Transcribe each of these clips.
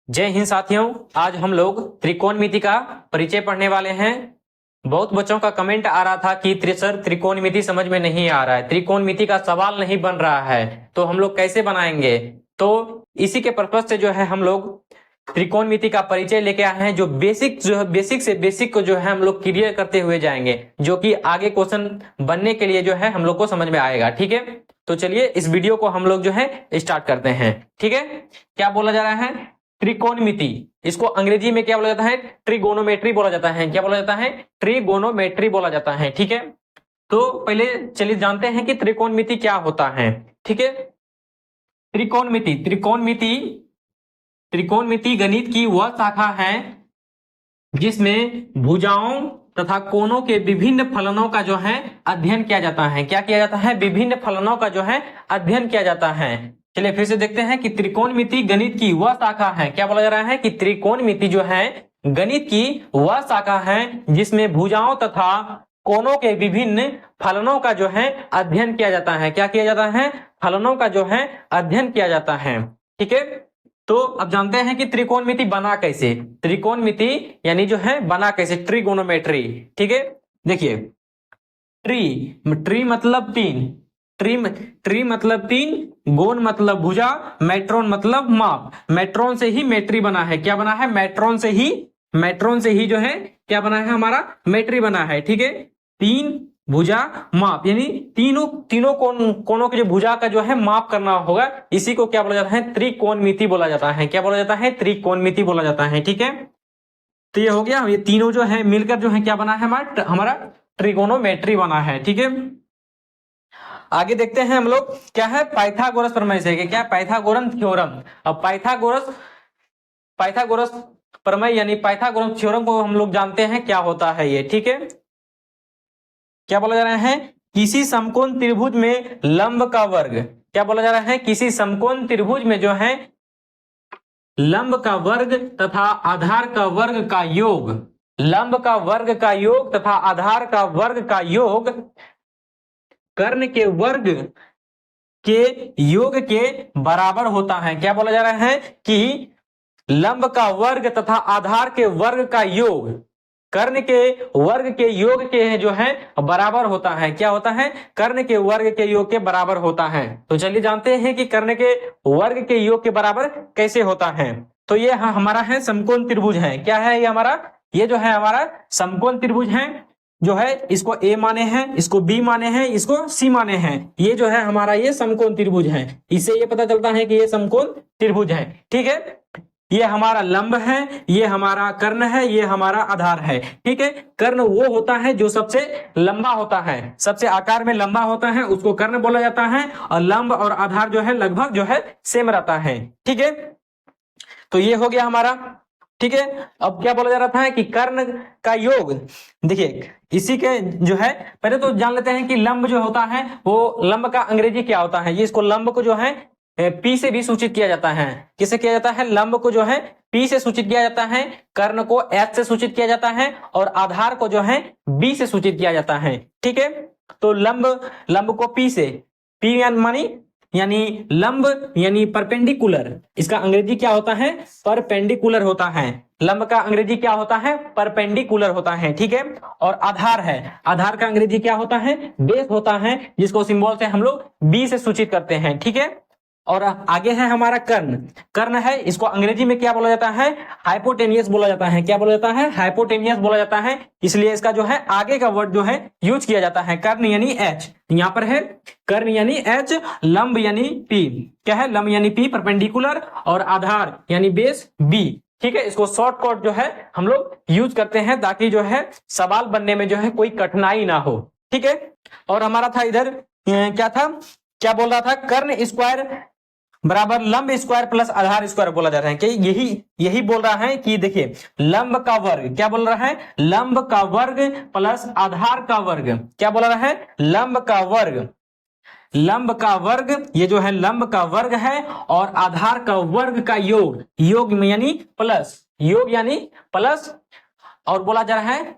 जय हिंद साथियों, आज हम लोग त्रिकोणमिति का परिचय पढ़ने वाले हैं। बहुत बच्चों का कमेंट आ रहा था कि सर त्रिकोणमिति समझ में नहीं आ रहा है, त्रिकोणमिति का सवाल नहीं बन रहा है, तो हम लोग कैसे बनाएंगे। तो इसी के पर्पज से जो है हम लोग त्रिकोणमिति का परिचय लेके आए हैं, जो बेसिक से बेसिक को जो है हम लोग क्लियर करते हुए जाएंगे, जो कि आगे क्वेश्चन बनने के लिए जो है हम लोग को समझ में आएगा। ठीक है, तो चलिए इस वीडियो को हम लोग जो है स्टार्ट करते हैं। ठीक है, क्या बोला जा रहा है? त्रिकोणमिति, इसको अंग्रेजी में क्या बोला जाता है? ट्रिगोनोमेट्री बोला जाता है। क्या बोला जाता है? ट्रिगोनोमेट्री बोला जाता है। ठीक है, तो पहले चलिए जानते हैं कि त्रिकोणमिति क्या होता है। ठीक है, त्रिकोणमिति गणित की वह शाखा है जिसमें भुजाओं तथा कोणों के विभिन्न फलनों का जो है अध्ययन किया जाता है। क्या किया जाता है? विभिन्न फलनों का जो है अध्ययन किया जाता है। चलिए फिर से देखते हैं कि त्रिकोणमिति गणित की वह शाखा है। क्या बोला जा रहा है? कि त्रिकोणमिति जो है गणित की वह शाखा है जिसमें भुजाओं तथा कोणों के विभिन्न फलनों का जो है अध्ययन किया जाता है। क्या किया जाता है? फलनों का जो है अध्ययन किया जाता है। ठीक है, तो अब जानते हैं कि त्रिकोणमिति बना कैसे। त्रिकोणमिति यानी जो है बना कैसे, ट्रिगोनोमेट्री। ठीक है, देखिए ट्री मतलब तीन, ट्री मतलब तीन, गोन मतलब भुजा, मेट्रोन मतलब माप। मेट्रोन से ही मेट्री बना है। क्या बना है? मेट्रोन से ही जो है क्या बना है? हमारा मेट्री बना है। ठीक है, तीन भुजा माप, यानी तीनों कोणों की जो भुजा का जो है माप करना होगा, इसी को क्या बोला जाता है? त्रिकोणमिति बोला जाता है। क्या बोला जाता है? त्रिकोणमिति बोला जाता है। ठीक है, तो ये हो गया, ये तीनों जो है मिलकर जो है क्या बना है? हमारा ट्रिगोनोमेट्री बना है। ठीक है, आगे देखते हैं हम लोग क्या है पाइथागोरस प्रमेय से। क्या? Pythagorean theorem. अब पाइथागोरस प्रमेय यानी पाइथागोरस थ्योरम को हम लोग जानते हैं क्या होता है ये। ठीक है, क्या बोला जा रहा है? किसी समकोण त्रिभुज में लंब का वर्ग। क्या बोला जा रहा है? किसी समकोण त्रिभुज में जो है लंब का वर्ग तथा आधार का वर्ग का योग, लंब का वर्ग का योग तथा आधार का वर्ग का योग कर्ण के वर्ग के योग के बराबर होता है। क्या बोला जा रहा है? कि लंब का वर्ग तथा आधार के वर्ग का योग कर्ण के वर्ग के योग के जो है बराबर होता है। क्या होता है? कर्ण के वर्ग के योग के बराबर होता है। तो चलिए जानते हैं कि कर्ण के वर्ग के योग के बराबर कैसे होता है। तो ये हमारा है समकोण त्रिभुज है। क्या है ये हमारा? ये जो है हमारा समकोण त्रिभुज है, जो है इसको ए माने हैं, इसको बी माने हैं, इसको सी माने हैं। ये जो है हमारा ये समकोण त्रिभुज है। इससे ये पता चलता है कि ये समकोण त्रिभुज है। ठीक है, ये हमारा लंब है, ये हमारा कर्ण है, ये हमारा आधार है। ठीक है, कर्ण वो होता है जो सबसे लंबा होता है, सबसे आकार में लंबा होता है, उसको कर्ण बोला जाता है। और लंब और आधार जो है लगभग जो है सेम रहता है। ठीक है, तो ये हो गया हमारा। ठीक है, अब क्या बोला जा रहा था कि कर्ण का योग, देखिए इसी के जो है पहले तो जान लेते हैं कि लंब जो होता है वो लंब का अंग्रेजी क्या होता है। ये इसको लंब को जो है पी से भी सूचित किया जाता है। किसे किया जाता है? लंब को जो है पी से सूचित किया जाता है, कर्ण को एच से सूचित किया जाता है और आधार को जो है बी से सूचित किया जाता है। ठीक है, तो लंब को पी से, पी यानी लंब यानी परपेंडिकुलर, इसका अंग्रेजी क्या होता है? परपेंडिकुलर होता है। लंब का अंग्रेजी क्या होता है? परपेंडिकुलर होता है। ठीक है, और आधार है, आधार का अंग्रेजी क्या होता है? बेस होता है, जिसको सिंबल से हम लोग बी से सूचित करते हैं। ठीक है, और आगे है हमारा कर्ण। कर्ण है, इसको अंग्रेजी में क्या बोला जाता है? हाइपोटेनियस बोला जाता है। क्या बोला जाता है? हाइपोटेनियस बोला जाता है, इसलिए इसका जो है आगे का वर्ड जो है यूज किया जाता है, कर्ण यानी एच। यहां पर है कर्ण यानी एच, लंब यानी पी। क्या है? लंब यानी पी परपेंडिकुलर, और आधार यानी बेस बी। ठीक है, इसको शॉर्टकट जो है हम लोग यूज करते हैं ताकि जो है सवाल बनने में जो है कोई कठिनाई ना हो। ठीक है, और हमारा था इधर क्या था, क्या बोल रहा था? कर्ण स्क्वायर बराबर लंब स्क्वायर प्लस आधार स्क्वायर बोला जा रहा है। कि यही बोल रहा है कि देखिए लंब का वर्ग, क्या बोल रहा है? लंब का वर्ग प्लस आधार का वर्ग। क्या बोल रहा है? लंब का वर्ग, ये जो है लंब का वर्ग है, और आधार का वर्ग का योग यानी प्लस, और बोला जा रहा है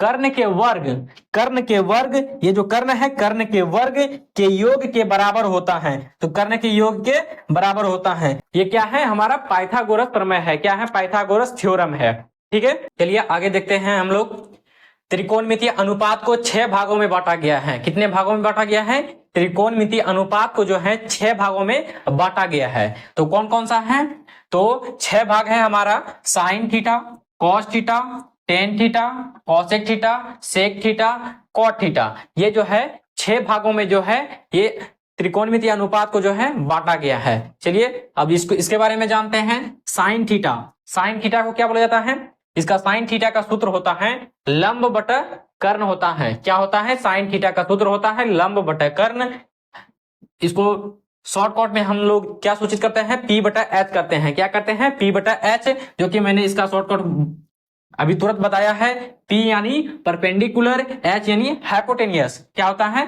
कर्ण के वर्ग, कर्ण के वर्ग, ये जो कर्ण है कर्ण के वर्ग के योग के बराबर होता है। तो कर्ण के योग के बराबर होता है, ये क्या है हमारा पाइथागोरस प्रमेय है। क्या है? पाइथागोरस थ्योरम है। ठीक है, चलिए आगे देखते हैं हम लोग। त्रिकोणमितीय अनुपात को 6 भागों में बांटा गया है। कितने भागों में बांटा गया है? त्रिकोणमितीय अनुपात को जो है 6 भागों में बांटा गया है। तो कौन कौन सा है? तो 6 भाग है हमारा, sine theta, cos theta, tan theta, cosec theta, sec theta, cot theta. ये जो है 6 भागों में जो है ये त्रिकोणमितीय अनुपात को जो है बांटा गया है। चलिए अब इसके बारे में जानते हैं। साइन थीटा, साइन थीटा को क्या बोला जाता है? इसका साइन थीटा का सूत्र होता है लंब बटा कर्ण होता है। क्या होता है? साइन थीटा का सूत्र होता है लंब बटा कर्ण। इसको शॉर्टकट में हम लोग क्या सूचित करते हैं? P बटा एच करते हैं। क्या करते हैं? P बटा एच, जो कि मैंने इसका शॉर्टकट अभी तुरंत बताया है। P यानी परपेंडिकुलर, H यानी हाइपोटेनियस। क्या होता है?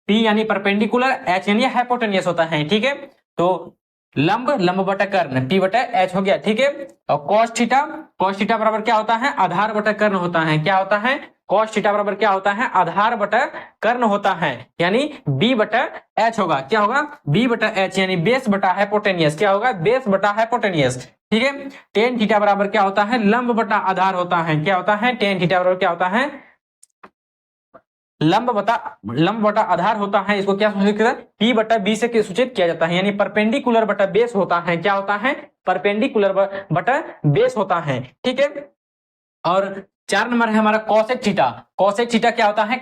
P यानी परपेंडिकुलर, H यानी हाइपोटेनियस होता है। ठीक है, तो लंब, लंब बटा कर्ण, P बटा एच हो गया। ठीक है, और कॉस थीटा, कॉस थीटा बराबर क्या होता है? आधार बटा कर्ण होता है। क्या होता है? कॉस थीटा बराबर क्या होता है? आधार बटा कर्ण होता है, यानी B बटा एच होगा। क्या होगा? B बटा एच यानी बेस बटा हाइपोटेनियस। क्या होगा? बेस बटा हाइपोटेनियस। ठीक है, टेन थीटा बराबर क्या होता है? लंब बटा आधार होता है। क्या होता है? टेन थीटा बराबर क्या होता है? लंब बटा आधार होता है। इसको क्या सूचित करता है? P बटा B से सूचित किया जाता है, यानी परपेंडिकुलर बटा बेस होता है। क्या होता है? परपेंडिकुलर बटा बेस होता है। ठीक है, और 4 नंबर है हमारा कॉसेक थीटा। कॉसेक थीटा क्या होता है?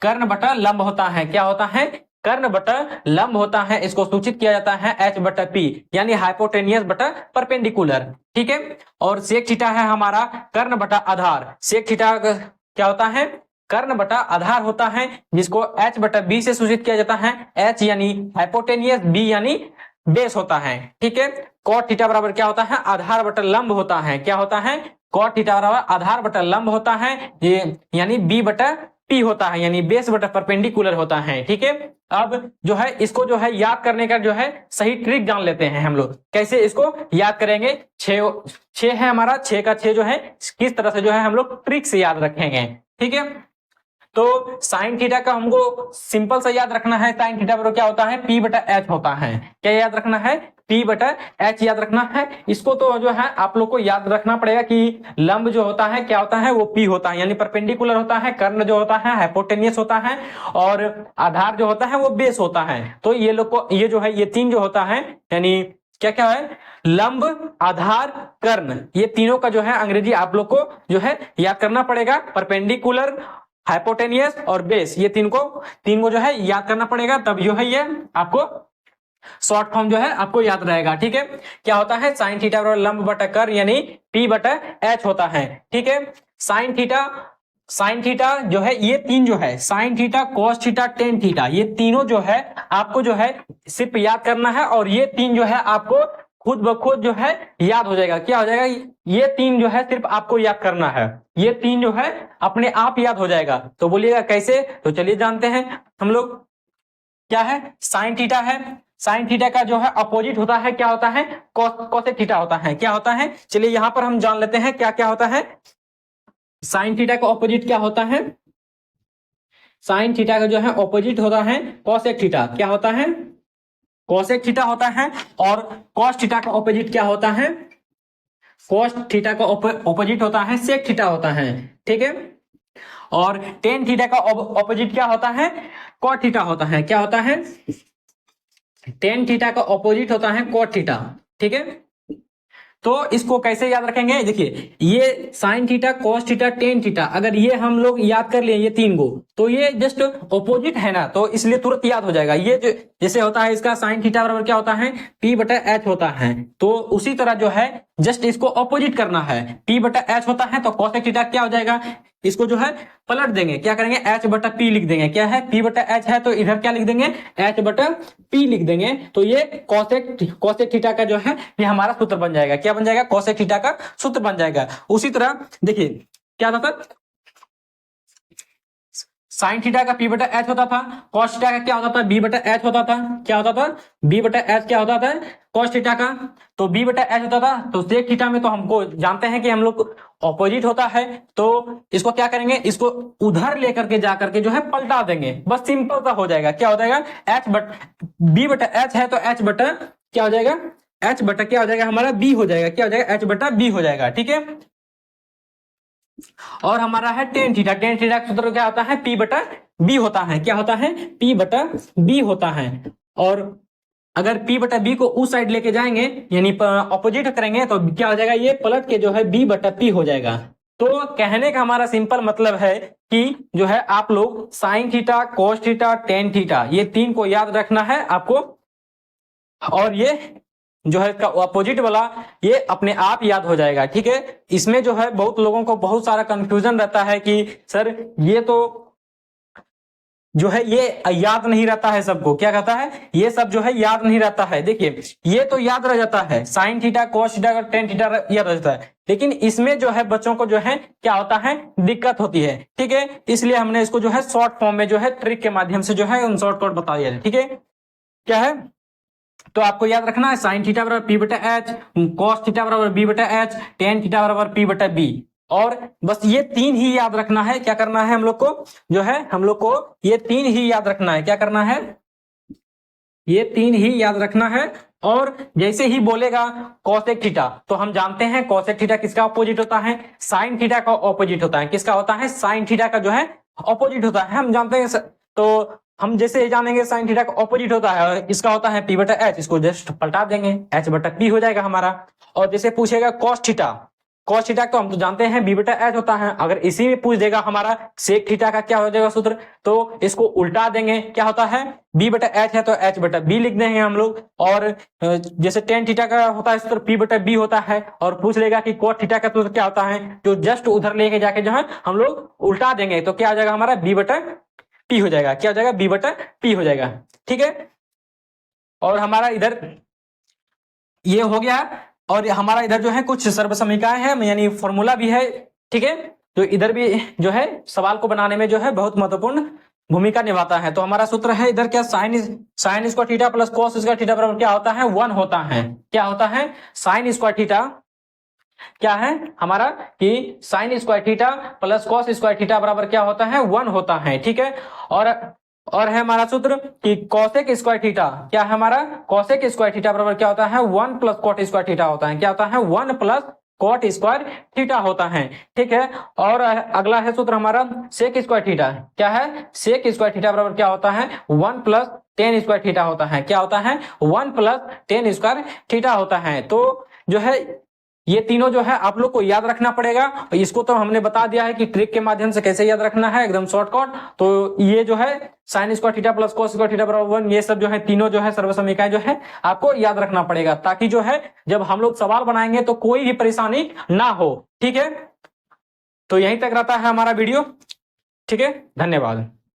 कर्ण बटा लंब होता है। क्या होता है? कर्ण बटा लंब होता है। इसको सूचित किया जाता है H बटा P, यानी हाइपोटेनियस बटा परपेंडिकुलर। ठीक है, और सेक थीटा है हमारा कर्ण बटा आधार। सेक थीटा क्या होता है? कर्ण बटा आधार होता है, जिसको H बटा B से सूचित किया जाता है। H यानी हाइपोटेनियस, B यानी बेस होता है। ठीक है, कॉट थीटा बराबर क्या होता है? आधार बटा लंब होता है। क्या होता है? कॉट थीटा बराबर आधार बटा लंब होता है, ये यानी B बटा P होता है, यानी बेस बटा परपेंडिकुलर होता है। ठीक है, अब जो है इसको जो है याद करने का जो है सही ट्रिक जान लेते हैं हम लोग। कैसे इसको याद करेंगे? 6 है हमारा, 6 का 6 जो है किस तरह से जो है हम लोग ट्रिक से याद रखेंगे। ठीक है, तो साइन थीटा का हमको सिंपल सा याद रखना है। साइन थीटा बराबर क्या होता है? P बटा एच होता है। क्या याद रखना है? P बटा एच याद रखना है। इसको तो जो है आप लोग को याद रखना पड़ेगा कि लंब जो होता है क्या होता है? वो P होता है, यानी परपेंडिकुलर होता है। कर्ण जो होता है हाइपोटेनियस होता है, और आधार जो होता है वो बेस होता है। तो ये लोग को ये जो है ये 3 जो होता है, यानी क्या क्या है? लंब, आधार, कर्ण, ये तीनों का जो है अंग्रेजी आप लोग को जो है याद करना पड़ेगा। परपेंडिकुलर, हाइपोटेनियस और बेस, ये तीन को जो है याद करना पड़ेगा, तब जो है ये आपको शॉर्ट फॉर्म जो है आपको याद रहेगा। ठीक है, क्या होता है? साइन थीटा बराबर लंब बटा कर्ण, यानी P बटा एच होता है। ठीक है, साइन थीटा जो है ये 3 जो है, sign theta, cos theta, tan theta, ये तीनों जो है आपको जो है सिर्फ याद करना है, और ये 3 जो है आपको खुद ब खुद जो है याद हो जाएगा। क्या हो जाएगा? ये 3 जो है सिर्फ आपको याद करना है, ये 3 जो है अपने आप याद हो जाएगा। तो बोलिएगा कैसे? तो चलिए जानते हैं हम लोग। क्या है? साइन थीटा है, साइन थीटा का जो है अपोजिट होता है क्या होता है? कोसेक थीटा होता है। क्या होता है? चलिए यहां पर हम जान लेते हैं क्या क्या होता है। साइन थीटा का ऑपोजिट क्या होता है? साइन थीटा का जो है ऑपोजिट होता है कोसेक थीटा। क्या होता है? कोसेक थीटा होता है। और कॉस थीटा का ऑपोजिट क्या होता है? कॉस थीटा का ऑपोजिट होता है सेक थीटा होता है। ठीक है, और टेन थीटा का ऑपोजिट क्या होता है? कॉट थीटा होता है। क्या होता है? टेन थीटा का ऑपोजिट होता है कॉट थीटा। ठीक है, तो इसको कैसे याद रखेंगे? देखिए, ये sign theta, cos theta, tan theta, अगर ये हम लोग याद कर लिए ये 3 को, तो ये जस्ट ऑपोजिट है ना, तो इसलिए तुरंत याद हो जाएगा। ये जो जैसे होता है इसका साइन थीटा बराबर क्या होता है? P बटा एच होता है। तो उसी तरह जो है जस्ट इसको ऑपोजिट करना है। P बटा एच होता है, तो कॉसेक थीटा क्या हो जाएगा? इसको जो है पलट देंगे, क्या करेंगे? H बटा P लिख देंगे। क्या है? P बटा एच है, तो इधर क्या लिख देंगे? H बटा P लिख देंगे। तो ये कॉसेक थीटा का जो है ये हमारा सूत्र बन जाएगा। क्या बन जाएगा? कॉसेक थीटा का सूत्र बन जाएगा। उसी तरह देखिए क्या था? साइन थीटा का पी बटा एच होता था, कॉस थीटा का क्या होता था, बी बटा एच होता था। क्या होता था, बी बटा एच क्या होता था, कॉस थीटा का, तो बी बटा एच होता था। तो सेक थीटा में तो हमको जानते हैं कि हम लोग ऑपोजिट होता है, तो इसको क्या करेंगे, इसको उधर लेकर के जाकर के जो है पलटा देंगे, बस सिंपल सा हो जाएगा। क्या हो जाएगा, एच बट बी बटा एच है तो एच बटा क्या हो जाएगा, एच बटा क्या हो जाएगा हमारा, बी हो जाएगा। क्या हो जाएगा, एच बटा बी हो जाएगा। ठीक है, और हमारा है टेन थीटा, टेन थीटा का सूत्र क्या होता है, पी बटा बी होता है। क्या होता है, पी बटा बी होता है। और अगर पी बटा बी को उस साइड लेके जाएंगे यानी ऑपोजिट करेंगे तो क्या हो जाएगा, ये पलट के जो है बी बटा पी हो जाएगा। तो कहने का हमारा सिंपल मतलब है कि जो है आप लोग sine theta, cos theta, tan theta, ये तीन को याद रखना है आपको, और ये जो है इसका अपोजिट वाला ये अपने आप याद हो जाएगा। ठीक है, इसमें जो है बहुत लोगों को बहुत सारा कंफ्यूजन रहता है कि सर ये तो जो है ये याद नहीं रहता है सबको। क्या कहता है, ये सब जो है याद नहीं रहता है। देखिए ये तो याद रह जाता है, sine theta, cos theta, tan theta याद रह जाता है, लेकिन इसमें जो है बच्चों को जो है क्या होता है, दिक्कत होती है। ठीक है, इसलिए हमने इसको जो है शॉर्ट फॉर्म में जो है ट्रिक के माध्यम से जो है उन शॉर्टकट बता दिया है। ठीक है, क्या है, तो आपको याद रखना है साइन थीटा बराबर पी बटा एच, कॉस थीटा बराबर बी बटा एच, टेन थीटा बराबर पी बटा बी। और बस ये तीन ही याद रखना है। क्या करना है हम लोग को, जो है हम लोग को ये तीन ही याद रखना है। क्या करना है, ये तीन ही याद रखना है। और जैसे ही बोलेगा कॉसेक थीटा, तो हम जानते हैं कॉसेक थीटा किसका ऑपोजिट होता है, साइन थीटा का ऑपोजिट होता है। किसका होता है, साइन थीटा का जो है ऑपोजिट होता है, हम जानते हैं। तो हम जैसे ही जानेंगे साइन थीटा का ऑपोजिट होता है, इसका होता है पी बटा एच, इसको जस्ट पलटा देंगे, एच बटा पी हो जाएगा हमारा। और जैसे पूछेगा कॉस थीटा, कॉस थीटा तो हम तो जानते हैं बी बटा एच होता है। अगर इसी में पूछ देगा हमारा सेक थीटा का क्या हो जाएगा सूत्र, तो इसको उल्टा देंगे। क्या होता है, बी बटा एच है तो एच बटा बी लिख देंगे हम लोग। और जैसे टेन थीटा का होता है सूत्र पी बटा बी होता है, और पूछ लेगा कि कोट थीटा का सूत्र क्या होता है, जो जस्ट उधर लेके जाके जो है हम लोग उल्टा देंगे, तो क्या हो जाएगा हमारा बी बटा पी हो जाएगा। क्या हो जाएगा, बी बटा पी हो जाएगा। ठीक है, और हमारा इधर ये हो गया, और हमारा इधर जो है कुछ सर्व समीकरण है यानी फॉर्मूला भी है। ठीक है, तो इधर भी जो है सवाल को बनाने में जो है बहुत महत्वपूर्ण भूमिका निभाता है। तो हमारा सूत्र है इधर क्या, sine square theta plus cos square theta बराबर क्या होता है, 1 होता है। क्या होता है, साइन स्क्वायर थीटा क्या है हमारा, कि sine square theta plus cos square theta बराबर क्या होता है, 1 होता है। ठीक है, और है हमारा सूत्र कि कॉसेक स्क्वायर थीटा क्या है हमारा, कॉसेक स्क्वायर थीटा बराबर क्या होता है, 1 प्लस कॉट स्क्वायर थीटा होता है। क्या होता है, 1 प्लस कॉट स्क्वायर थीटा होता है। ठीक है, और अगला है सूत्र हमारा सेक स्क्वायर थीटा। क्या है, सेक स्क्वायर थीटा बराबर क्या होता है, 1 प्लस टेन स्क्वायर थीटा होता है। क्या होता है, 1 प्लस टेन स्क्वायर थीटा होता है। तो जो है ये तीनों जो है आप लोग को याद रखना पड़ेगा। इसको तो हमने बता दिया है कि ट्रिक के माध्यम से कैसे याद रखना है, एकदम शॉर्टकट। तो ये जो है sine square theta plus cos square theta बराबर 1, ये सब जो है तीनों जो है सर्व समीकरण जो है आपको याद रखना पड़ेगा, ताकि जो है जब हम लोग सवाल बनाएंगे तो कोई भी परेशानी ना हो। ठीक है, तो यहीं तक रहता है हमारा वीडियो। ठीक है, धन्यवाद।